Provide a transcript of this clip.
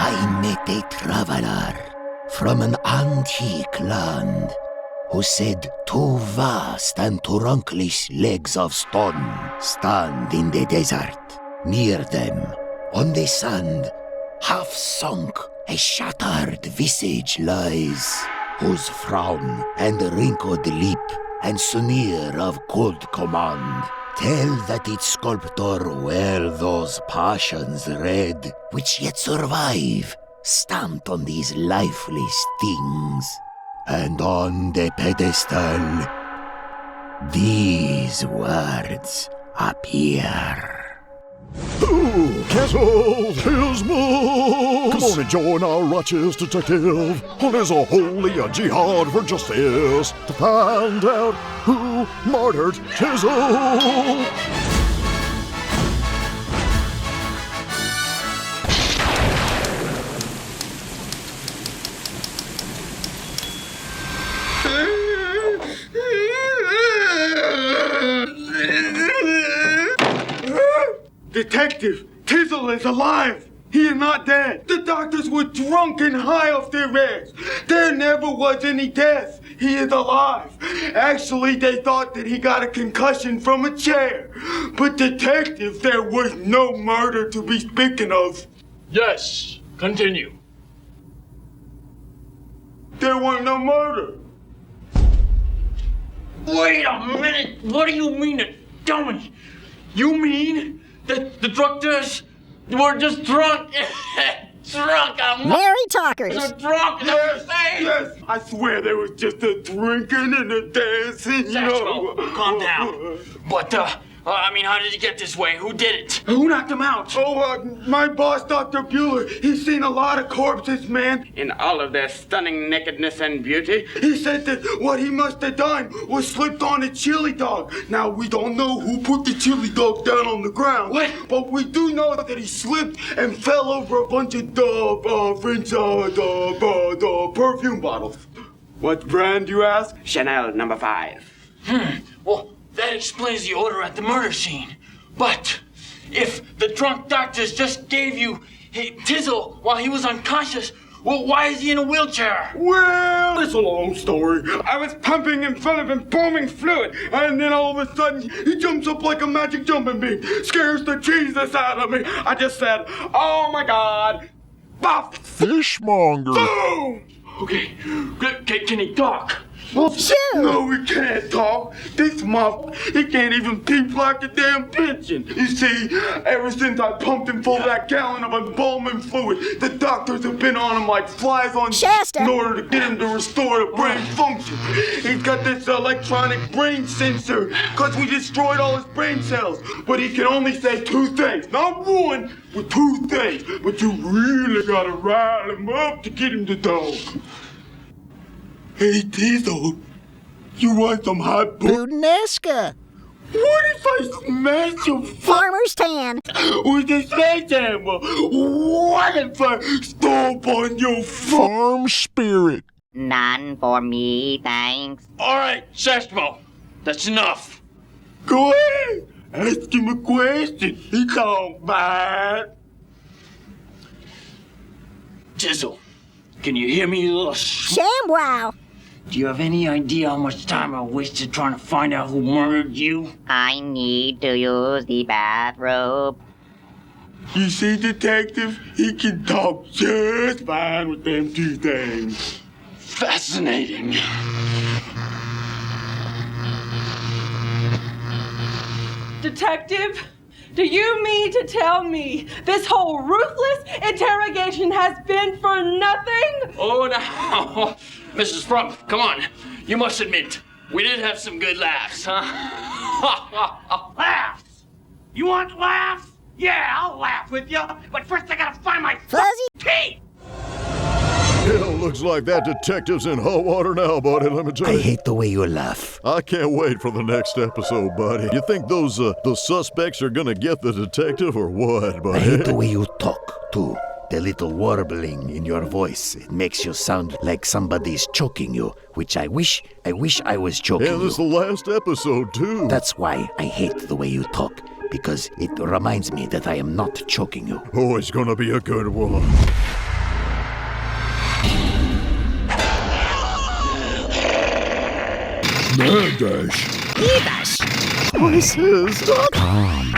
I met a traveler from an antique land who said two vast and trunkless legs of stone stand in the desert. Near them, on the sand, half sunk, a shattered visage lies, whose frown and wrinkled lip and sneer of cold command tell that its sculptor well those passions read, which yet survive, stamped on these lifeless things. And on the pedestal, these words appear. Tizzle, Sachmo! Come on and join our righteous detective on his holy jihad for justice to find out who murdered Tizzle! Detective, Tizzle is alive! He is not dead! The doctors were drunk and high off their meds! There never was any death! He is alive! Actually, they thought that he got a concussion from a chair! But detective, there was no murder to be speaking of! Yes, continue. There was no murder! Wait a minute! What do you mean, dummy? You mean that the doctors were just drunk? Drunk! Merry talkers! They're drunk! Yes! I swear there was just a drinking and a dancing, Sachmo, calm down. But, how did he get this way? Who did it? Who knocked him out? My boss, Dr. Bueller. He's seen a lot of corpses, man. In all of their stunning nakedness and beauty. He said that what he must have done was slipped on a chili dog. Now, we don't know who put the chili dog down on the ground. What? But we do know that he slipped and fell over a bunch of perfume bottles. What brand, you ask? Chanel number 5. Well, that explains the odor at the murder scene. But if the drunk doctors just gave you Tizzle while he was unconscious, well, why is he in a wheelchair? Well, it's a long story. I was pumping in front of him, booming fluid, and then all of a sudden, he jumps up like a magic jumping bean, scares the Jesus out of me. I just said, oh my God, Buff! Fishmonger! Boom! Okay, can he talk? Well, no, he can't talk. This muff, he can't even peep like a damn pigeon. You see, ever since I pumped him full of that gallon of embalming fluid, the doctors have been on him like flies on Shasta. in order to get him to restore the brain function. He's got this electronic brain sensor, because we destroyed all his brain cells. But he can only say 2 things. Not one, but 2 things. But you really gotta rile him up to get him to talk. Hey, Tizzle, you want some hot Budinesca. What if I smash your Farmer's tan. with a sledgehammer? What if I stomp on your Farm spirit! None for me, thanks. All right, Sachmo, that's enough. Go ahead, ask him a question. He can't bite. Tizzle, can you hear me, you little ShamWow. Do you have any idea how much time I wasted trying to find out who murdered you? I need to use the bathroom. You see, detective, he can talk just fine with them 2 things. Fascinating. Detective, do you mean to tell me this whole ruthless interrogation has been for nothing? Oh, no. Mrs. Frump, come on. You must admit, we did have some good laughs, huh? Laughs? You want laughs? Yeah, I'll laugh with you. But first I gotta find my Fuzzy. teeth. Hell, looks like that detective's in hot water now, buddy, let me tell I you. hate the way you laugh. I can't wait for the next episode, buddy. You think those suspects are gonna get the detective or what, I buddy? hate the way you talk, too. The little warbling in your voice, it makes you sound like somebody's choking you, which I wish I was choking And this is the you. last episode, too. That's why I hate the way you talk, because it reminds me that I am not choking you. Oh, it's gonna be a good one. Mendes. Evash. Voices. Calm.